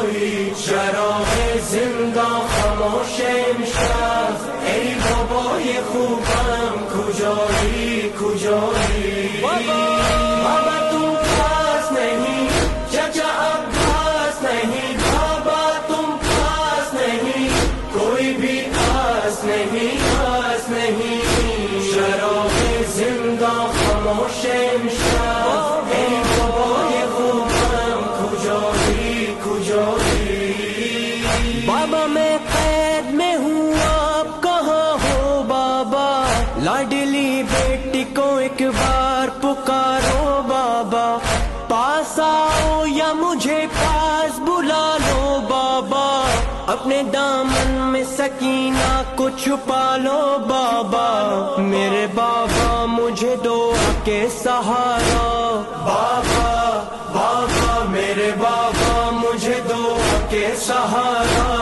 کوئی چراغ زندہ خاموش امشب ای بابا یه خوبم کجایی کجایی بابا تم پاس نہیں چچا عباس نہیں بابا تم پاس نہیں کوئی بھی آس نہیں آس نہیں چراغ زندہ خاموش امشب ای بابا یه خوبم کجایی کجایی بابا میں قید میں ہوں آپ کہاں ہو بابا لاڈلی بیٹی کو ایک بار پکارو بابا پاس آؤ یا مجھے پاس بلا لو بابا اپنے دامن میں سکینہ کو چھپا لو بابا میرے بابا مجھے دعا کے سہارا بابا بابا میرے بابا مجھے دعا کے سہارا